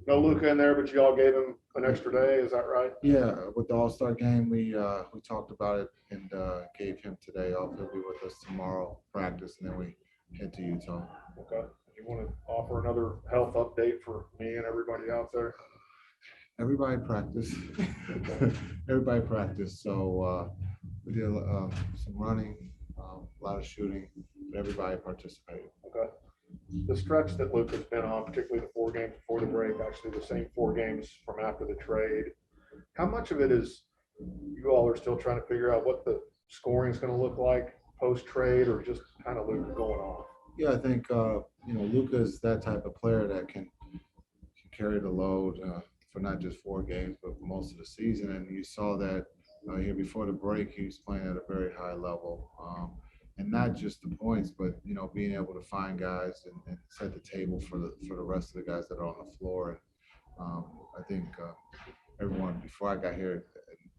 No Luka in there, but you all gave him an extra day. Is that right? Yeah, with the All-Star game, we talked about it and gave him today off. He'll be with us tomorrow, practice, and then we head to Utah. Okay. You want to offer another health update for me and everybody out there? Everybody practice. Everybody practice. So we did some running, a lot of shooting, but everybody participated. Okay. The stretch that Luka's been on, particularly the 4 games before the break, actually the same 4 games from after the trade, how much of it is you all are still trying to figure out what the scoring is going to look like post-trade, or just kind of Luka going off? Yeah, I think Luka is that type of player that can carry the load for not just 4 games, but for most of the season. And you saw that here before the break, he was playing at a very high level. And not just the points, but being able to find guys and set the table for the rest of the guys that are on the floor. And I think everyone before I got here,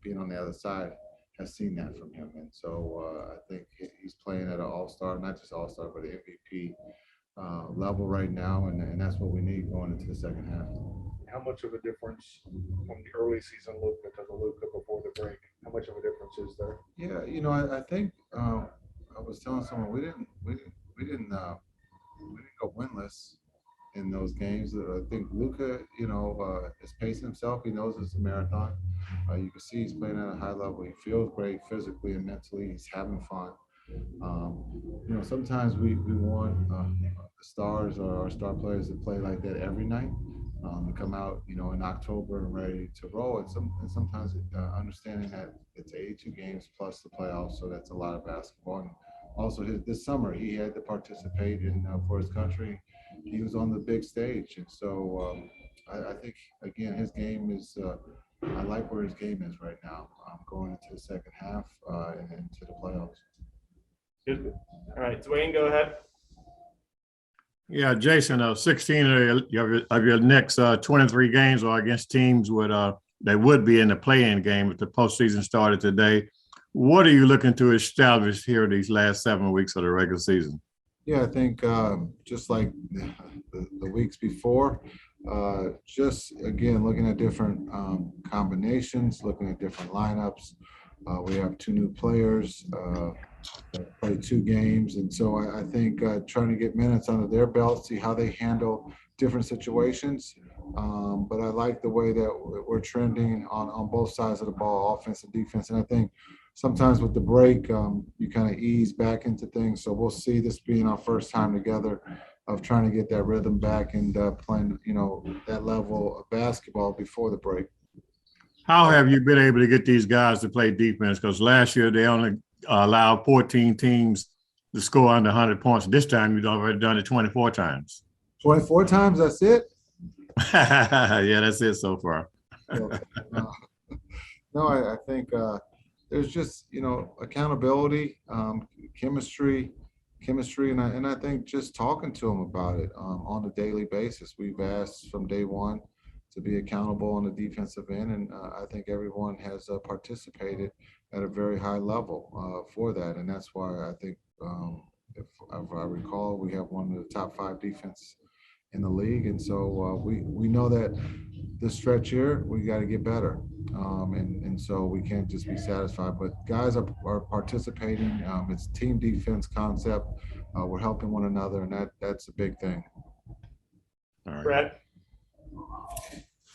being on the other side, has seen that from him. And so I think he's playing at an all-star, not just all-star, but an MVP level right now, and that's what we need going into the second half. How much of a difference from the early season Luka to the Luka before the break? How much of a difference is there? Yeah, I think. I was telling someone we didn't go winless in those games. I think Luka, is pacing himself. He knows it's a marathon. You can see he's playing at a high level. He feels great physically and mentally. He's having fun. Sometimes we want the stars or our star players to play like that every night, to come out, in October and ready to roll. And sometimes understanding that it's 82 games plus the playoffs, so that's a lot of basketball. And also, this summer he had to participate in for his country. He was on the big stage, and so I think again his game is. I like where his game is right now. Going into the second half and into the playoffs. Good. All right, Dwayne, go ahead. Yeah, Jason, 16 of your next 23 games are against teams they would be in the play-in game if the postseason started today. What are you looking to establish here these last 7 weeks of the regular season? Yeah, I think just like the weeks before, just again looking at different combinations, looking at different lineups. We have 2 new players. Played 2 games, and so I think trying to get minutes under their belt, see how they handle different situations. But I like the way that we're trending on both sides of the ball, offense and defense. And I think sometimes with the break, you kind of ease back into things. So we'll see this being our first time together of trying to get that rhythm back and playing, that level of basketball before the break. How have you been able to get these guys to play defense? Because last year they only allowed 14 teams to score under 100 points. This time you've already done it 24 times. 24 times, that's it? Yeah, that's it so far. No, I think there's just, accountability, chemistry, and I think just talking to them about it on a daily basis. We've asked from day one to be accountable on the defensive end, and I think everyone has participated at a very high level for that, and that's why I think, if I recall, we have one of the top 5 defense in the league, and so we know that this stretch here we got to get better, and so we can't just be satisfied. But guys are participating. It's team defense concept. We're helping one another, and that's a big thing. All right. Brett.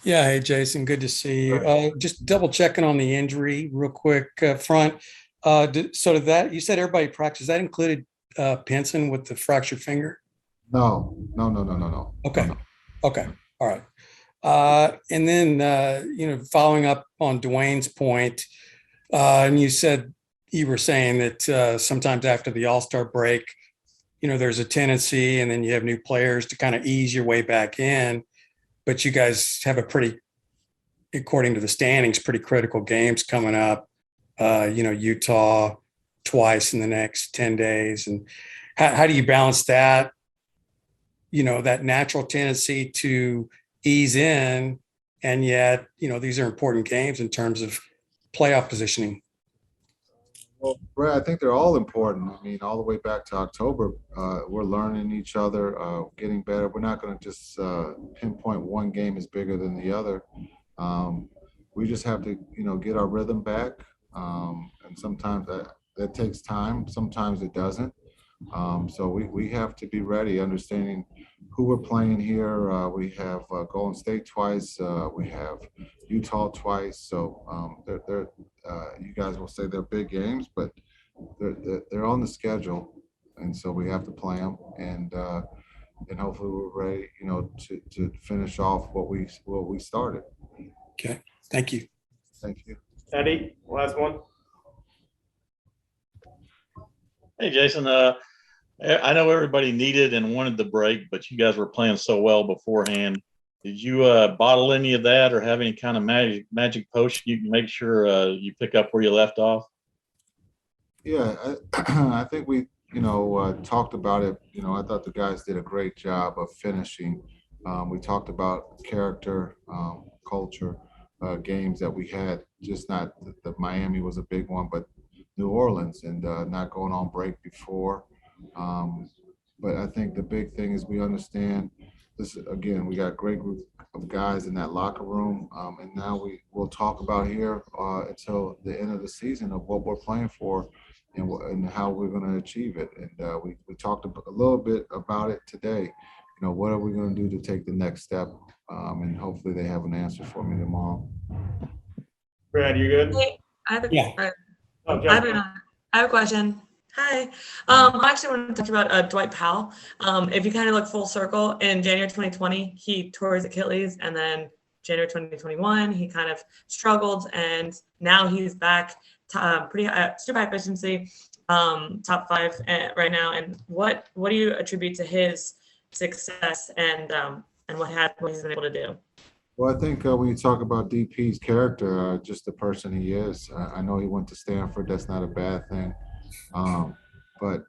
Yeah, hey Jason, good to see you. Just double checking on the injury real quick front. So did that, you said everybody practiced, that included Pinson with the fractured finger? No. Okay. No. Okay. All right. And then, following up on Dwayne's point, and you were saying that sometimes after the All-Star break, there's a tendency, and then you have new players to kind of ease your way back in. But you guys have according to the standings, pretty critical games coming up. Utah twice in the next 10 days. And how do you balance that, that natural tendency to ease in, and yet, these are important games in terms of playoff positioning? Well, Brad, I think they're all important. I mean, all the way back to October, we're learning each other, getting better. We're not going to just pinpoint one game is bigger than the other. We just have to, get our rhythm back. And sometimes that takes time. Sometimes it doesn't. So we have to be ready, understanding who we're playing here. We have Golden State twice. We have Utah twice. So they're you guys will say they're big games, but they're on the schedule, and so we have to play them. And hopefully we're ready, to finish off what we started. Okay, thank you. Thank you. Eddie, last one. Hey, Jason. I know everybody needed and wanted the break, but you guys were playing so well beforehand. Did you bottle any of that or have any kind of magic potion you can make sure you pick up where you left off? Yeah, I think we, talked about it. I thought the guys did a great job of finishing. We talked about character, culture, games that we had, just not the Miami was a big one, but New Orleans and not going on break before. But I think the big thing is we understand this. Again, we got a great group of guys in that locker room, and now we'll talk about here until the end of the season of what we're playing for and how we're going to achieve it. And we talked a little bit about it today. What are we going to do to take the next step? And hopefully they have an answer for me tomorrow. Brad, you good? Hey, I have a, Yeah. Oh, I have Jessica. I have a question. Hi. I actually want to talk about Dwight Powell. If you kind of look full circle, in January 2020, he tore his Achilles, and then January 2021, he kind of struggled, and now he's back to pretty super high efficiency, top 5 right now. And what do you attribute to his success and what he's been able to do? Well, I think when you talk about DP's character, just the person he is, I know he went to Stanford. That's not a bad thing. But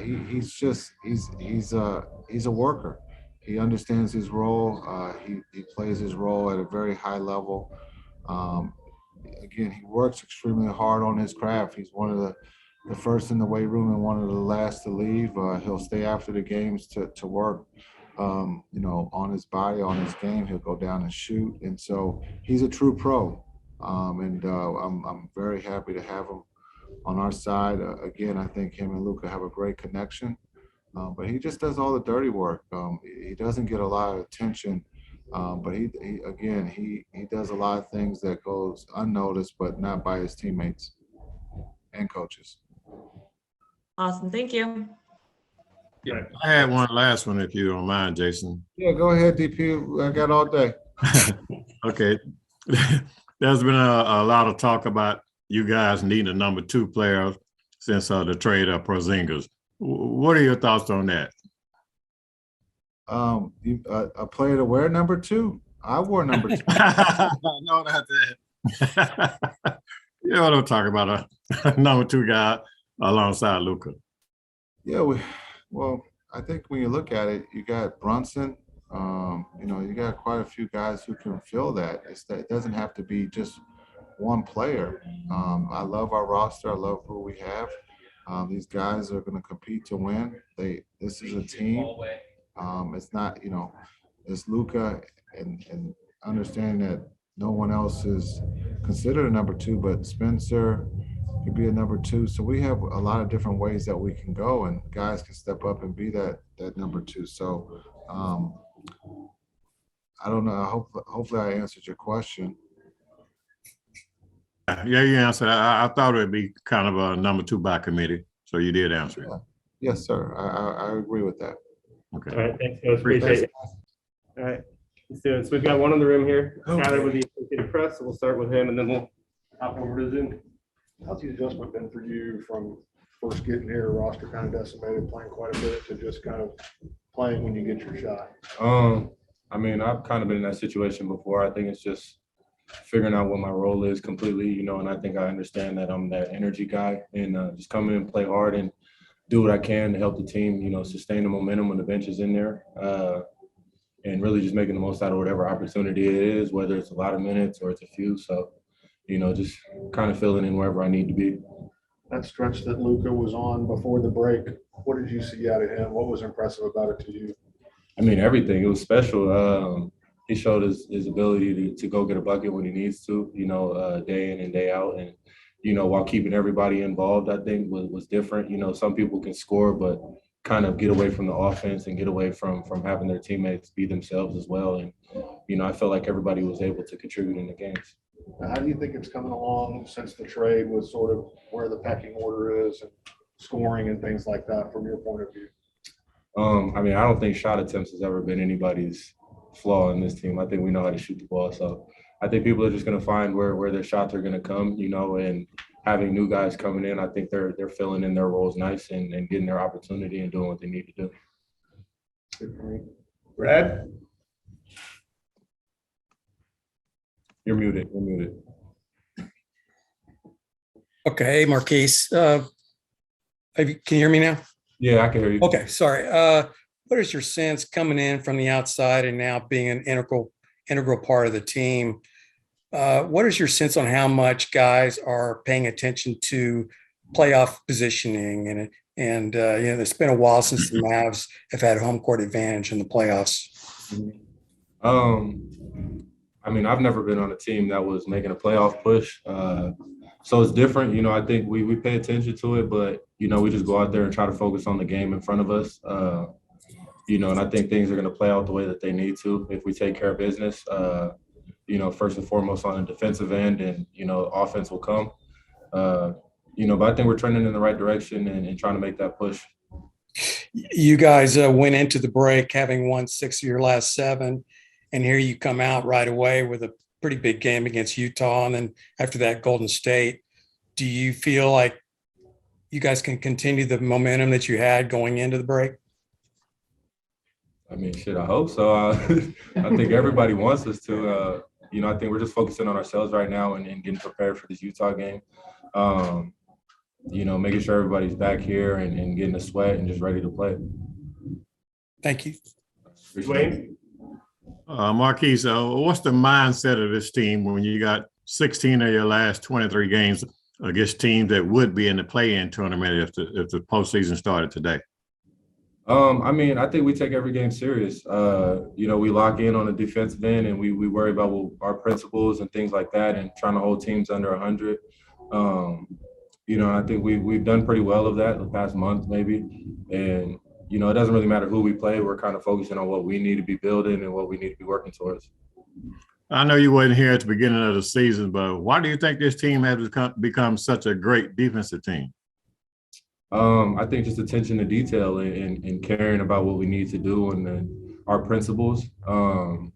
he's a worker. He understands his role. He plays his role at a very high level. Again, he works extremely hard on his craft. He's one of the first in the weight room and one of the last to leave. He'll stay after the games to work, on his body, on his game. He'll go down and shoot. And so he's a true pro. I'm very happy to have him on our side. Again, I think him and Luka have a great connection, but he just does all the dirty work. He doesn't get a lot of attention, but he does a lot of things that goes unnoticed, but not by his teammates and coaches. Awesome. Thank you. I had one last one, if you don't mind, Jason. Yeah, go ahead, DP. I got all day. Okay. There's been a lot of talk about you guys needing a number 2 player since the trade of Porzingis. What are your thoughts on that? A player to wear number 2. I wore number 2. No, not that. You don't talk about a number 2 guy alongside Luka. Yeah, well, I think when you look at it, you got Brunson. You got quite a few guys who can fill that. It doesn't have to be just one player. I love our roster. I love who we have. These guys are going to compete to win. This is a team. It's not, it's Luka and understanding that no one else is considered a number 2, but Spencer could be a number 2. So we have a lot of different ways that we can go, and guys can step up and be that number 2. So I don't know. Hopefully I answered your question. Yeah, you answered. I thought it would be kind of a number 2 by committee. So you did answer it. Yes, sir. I agree with that. Okay. All right, thanks, guys. Appreciate it. All right, let's do it. So we've got one in the room here, Skyler with the Associated Press. So we'll start with him, and then we'll hop over to Zoom. How's the adjustment been for you from first getting here, roster kind of decimated, playing quite a bit, to just kind of playing when you get your shot? I mean, I've kind of been in that situation before. I think it's just figuring out what my role is completely, and I think I understand that I'm that energy guy, and just come in and play hard and do what I can to help the team, sustain the momentum when the bench is in there, and really just making the most out of whatever opportunity it is, whether it's a lot of minutes or it's a few. So, just kind of filling in wherever I need to be. That stretch that Luka was on before the break, what did you see out of him? What was impressive about it to you? I mean, everything. It was special. He showed his ability to go get a bucket when he needs to, day in and day out. And, while keeping everybody involved, I think was different. Some people can score, but kind of get away from the offense and get away from having their teammates be themselves as well. And, I felt like everybody was able to contribute in the games. How do you think it's coming along since the trade with sort of where the pecking order is and scoring and things like that from your point of view? I mean, I don't think shot attempts has ever been anybody's flaw in this team. I think we know how to shoot the ball. So I think people are just going to find where their shots are going to come, and having new guys coming in, I think they're filling in their roles nice and getting their opportunity and doing what they need to do. Good for me. Brad? You're muted. You're muted. Okay, Marquese, can you hear me now? Yeah, I can hear you. Okay, sorry. What is your sense coming in from the outside and now being an integral part of the team? What is your sense on how much guys are paying attention to playoff positioning? And it's been a while since the Mavs have had home court advantage in the playoffs. I mean, I've never been on a team that was making a playoff push. So it's different. I think we pay attention to it, but, we just go out there and try to focus on the game in front of us. And I think things are going to play out the way that they need to if we take care of business, first and foremost on the defensive end, and, offense will come. But I think we're trending in the right direction and trying to make that push. You guys went into the break having won 6 of your last 7, and here you come out right away with a pretty big game against Utah, and then after that, Golden State. Do you feel like you guys can continue the momentum that you had going into the break? I mean, shit, I hope so. I think everybody wants us to. I think we're just focusing on ourselves right now and getting prepared for this Utah game. Making sure everybody's back here and getting a sweat and just ready to play. Thank you. Dwayne? Marquese, what's the mindset of this team when you got 16 of your last 23 games against teams that would be in the play-in tournament if the postseason started today? I mean, I think we take every game serious. We lock in on the defensive end and we worry about our principles and things like that and trying to hold teams under 100. I think we've done pretty well of that the past month maybe. And, it doesn't really matter who we play. We're kind of focusing on what we need to be building and what we need to be working towards. I know you wasn't here at the beginning of the season, but why do you think this team has become such a great defensive team? I think just attention to detail and caring about what we need to do and our principles. I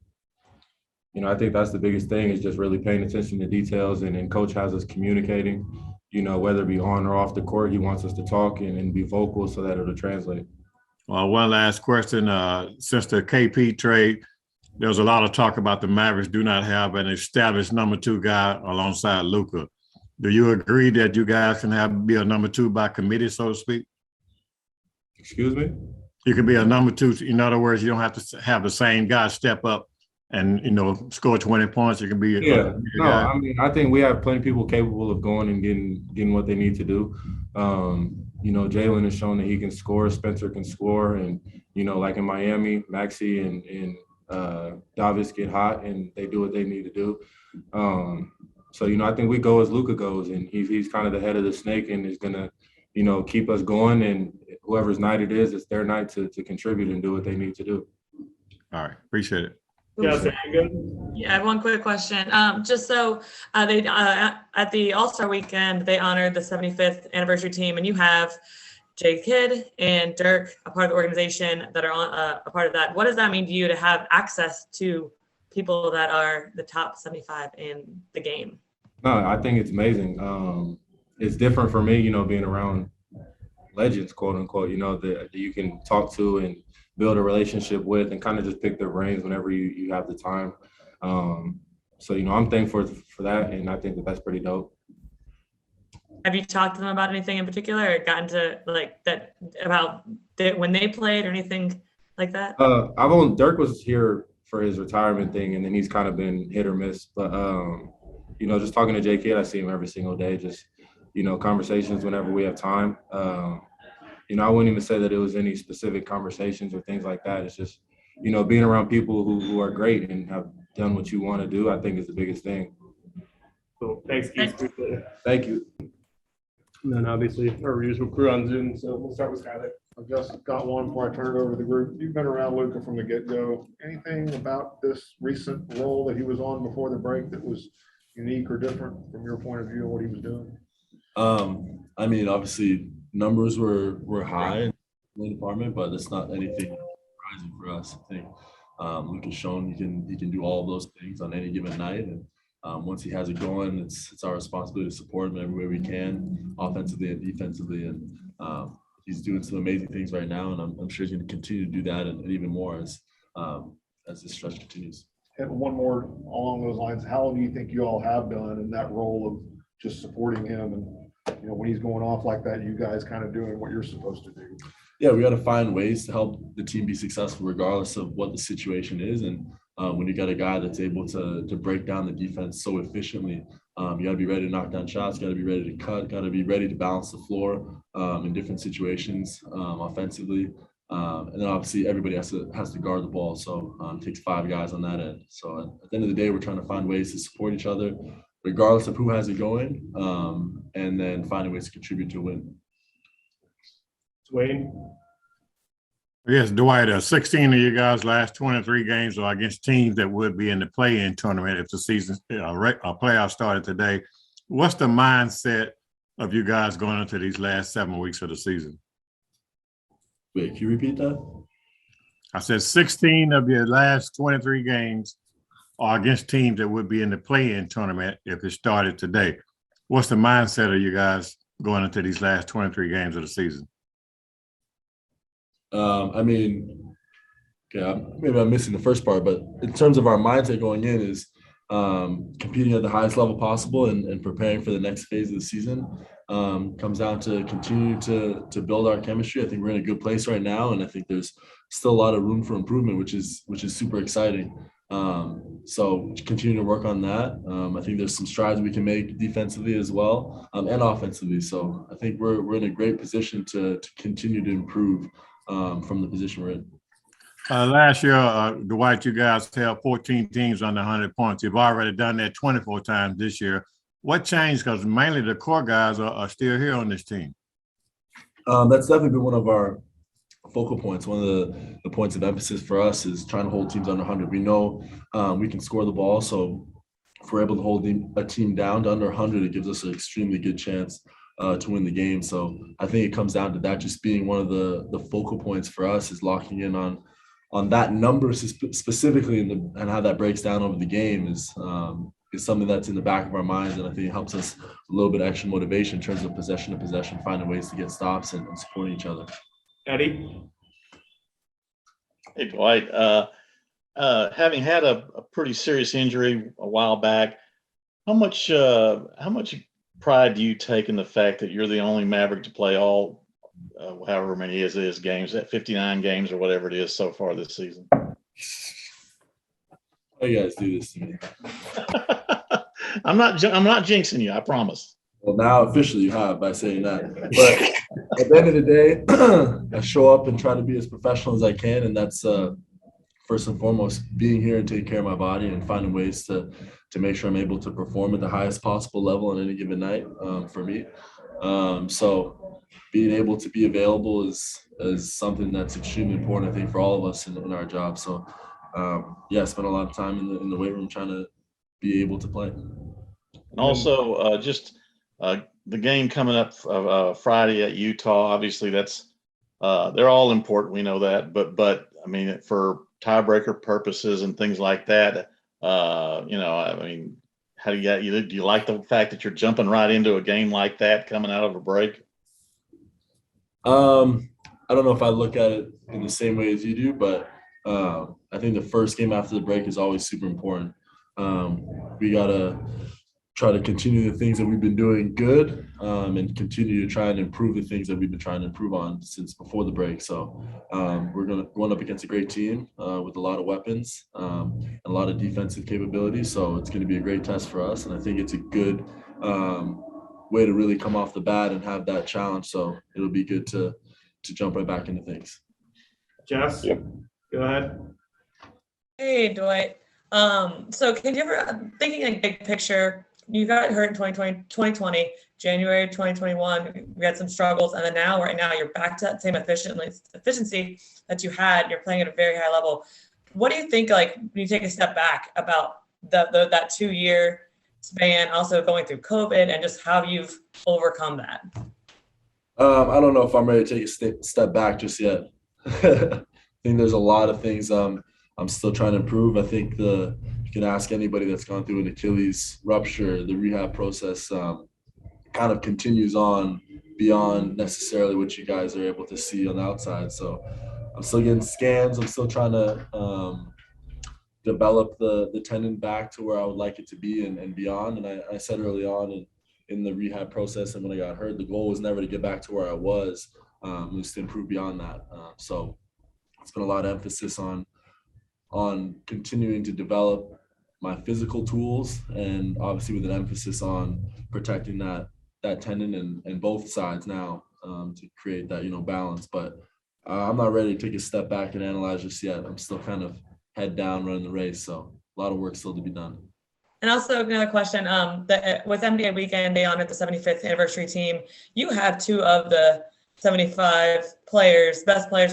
think that's the biggest thing is just really paying attention to details and Coach has us communicating, whether it be on or off the court, he wants us to talk and be vocal so that it'll translate. Well, one last question. Since the KP trade, there was a lot of talk about the Mavericks do not have an established number 2 guy alongside Luka. Do you agree that you guys can be a number 2 by committee, so to speak? Excuse me? You can be a number 2. In other words, you don't have to have the same guy step up and, score 20 points. You can be guy. I mean, I think we have plenty of people capable of going and getting what they need to do. Jalen has shown that he can score. Spencer can score. And, like in Miami, Maxey and Davis get hot and they do what they need to do. So, I think we go as Luka goes, and he's kind of the head of the snake and is going to, keep us going. And whoever's night it is, it's their night to contribute and do what they need to do. All right. Appreciate it. Yeah, I have one quick question. Just so they at the All-Star weekend, they honored the 75th anniversary team, and you have Jay Kidd and Dirk, a part of the organization that are on a part of that. What does that mean to you to have access to people that are the top 75 in the game? No, I think it's amazing. It's different for me, being around legends, quote unquote, that you can talk to and build a relationship with and kind of just pick their brains whenever you have the time. So, I'm thankful for that. And I think that's pretty dope. Have you talked to them about anything in particular or gotten to when they played or anything like that? Dirk was here for his retirement thing, and then he's kind of been hit or miss. But, just talking to J. Kidd, I see him every single day, just conversations whenever we have time. I wouldn't even say that it was any specific conversations or things like that. It's just, being around people who are great and have done what you want to do, I think is the biggest thing. So thanks, Keith. Appreciate it. Thank you. And then obviously our usual crew on Zoom. So we'll start with Skyler. I've just got one before I turn it over to the group. You've been around Luka from the get-go. Anything about this recent role that he was on before the break that was unique or different from your point of view of what he was doing? Obviously numbers were high in the department, but it's not anything surprising for us. I think Luka's shown he can do all of those things on any given night, and once he has it going, it's our responsibility to support him every way we can, offensively and defensively. And he's doing some amazing things right now, and I'm sure he's going to continue to do that and even more as this stretch continues. And one more along those lines, how do you think you all have done in that role of just supporting him and, when he's going off like that, you guys kind of doing what you're supposed to do? Yeah, we got to find ways to help the team be successful regardless of what the situation is. And when you got a guy that's able to break down the defense so efficiently, you got to be ready to knock down shots, got to be ready to cut, got to be ready to balance the floor in different situations offensively. And then obviously everybody has to guard the ball. So it takes 5 guys on that end. So at the end of the day, we're trying to find ways to support each other regardless of who has it going, and then finding ways to contribute to a win. Dwayne. Yes, Dwight, 16 of you guys' last 23 games are against teams that would be in the play-in tournament if the season playoff started today. What's the mindset of you guys going into these last 7 weeks of the season? Wait, can you repeat that? I said 16 of your last 23 games are against teams that would be in the play-in tournament if it started today. What's the mindset of you guys going into these last 23 games of the season? Maybe I'm missing the first part, but in terms of our mindset going in is competing at the highest level possible and preparing for the next phase of the season. Comes down to continue to build our chemistry. I think we're in a good place right now, and I think there's still a lot of room for improvement, which is super exciting. So continue to work on that. I think there's some strides we can make defensively as well, and offensively. So I think we're in a great position to continue to improve from the position we're in. Last year, Dwight, you guys held 14 teams under 100 points. You've already done that 24 times this year. What changed? Because mainly the core guys are still here on this team. That's definitely been one of our focal points. One of the points of emphasis for us is trying to hold teams under 100. We know we can score the ball, so if we're able to hold a team down to under 100, it gives us an extremely good chance to win the game. So I think it comes down to that just being one of the focal points for us is locking in on that number specifically and how that breaks down over the game is something that's in the back of our minds, and I think it helps us a little bit extra motivation in terms of possession to possession, finding ways to get stops and supporting each other. Eddie. Hey, Dwight. Having had a pretty serious injury a while back, how much pride do you take in the fact that you're the only Maverick to play all however many it is games, that 59 games or whatever it is so far this season? Why you guys do this to me? I'm not jinxing you, I promise. Well, now officially you have by saying that. But at the end of the day, I show up and try to be as professional as I can, and that's first and foremost being here and taking care of my body and finding ways to make sure I'm able to perform at the highest possible level on any given night for me. So being able to be available is something that's extremely important, I think, for all of us in our job. So I spent a lot of time in the weight room trying to be able to play. And also, the game coming up Friday at Utah. Obviously, that's they're all important. We know that, but I mean, for tiebreaker purposes and things like that, how do you like the fact that you're jumping right into a game like that coming out of a break? I don't know if I look at it in the same way as you do, but I think the first game after the break is always super important. We gotta try to continue the things that we've been doing good and continue to try and improve the things that we've been trying to improve on since before the break. So we're going up against a great team with a lot of weapons and a lot of defensive capabilities. So it's going to be a great test for us. And I think it's a good way to really come off the bat and have that challenge. So it'll be good to jump right back into things. Jess, go ahead. Hey, Dwight. So can you ever, thinking like big picture, you got hurt in 2020, January 2021, we had some struggles, and then right now you're back to that same efficiency that you had. You're playing at a very high level. What do you think, like, when you take a step back about that 2-year span, also going through COVID, and just how you've overcome that? I don't know if I'm ready to take a step back just yet. I think there's a lot of things I'm still trying to improve. I think you can ask anybody that's gone through an Achilles rupture, the rehab process kind of continues on beyond necessarily what you guys are able to see on the outside. So I'm still getting scans. I'm still trying to develop the tendon back to where I would like it to be and beyond. And I said early on in the rehab process and when I got hurt, the goal was never to get back to where I was, it was to improve beyond that. So it's been a lot of emphasis on continuing to develop my physical tools, and obviously with an emphasis on protecting that tendon and both sides now to create that, balance. But I'm not ready to take a step back and analyze just yet. I'm still kind of head down running the race. So a lot of work still to be done. And also another question, with NBA weekend, they honored the 75th anniversary team. You have 2 of the 75 best players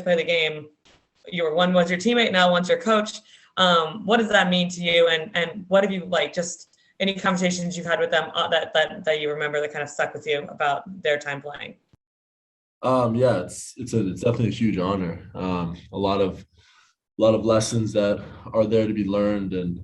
play the game. One was your teammate, now one's your coach. What does that mean to you? And what have you, just any conversations you've had with them that you remember that kind of stuck with you about their time playing? Yeah, it's definitely a huge honor. A lot of lessons that are there to be learned, and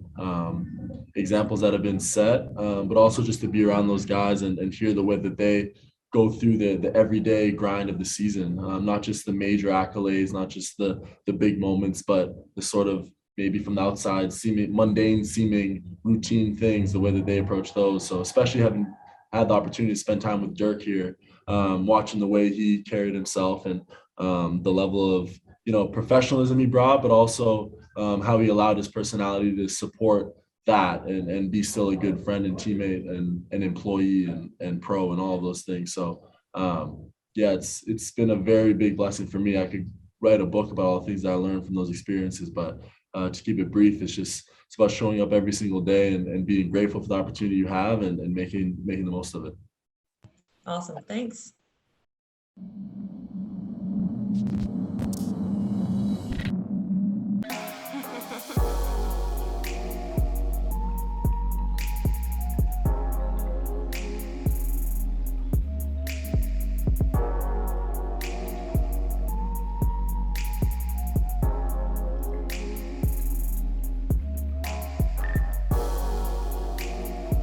examples that have been set, but also just to be around those guys and hear the way that they go through the everyday grind of the season, not just the major accolades, not just the big moments, but the sort of maybe from the outside mundane seeming routine things, the way that they approach those. So especially having had the opportunity to spend time with Dirk here, watching the way he carried himself and the level of professionalism he brought, but also how he allowed his personality to support that and be still a good friend and teammate and an employee and pro and all of those things. So it's been a very big blessing for me. I could write a book about all the things that I learned from those experiences, but to keep it brief, it's about showing up every single day and being grateful for the opportunity you have and making the most of it. Awesome. Thanks.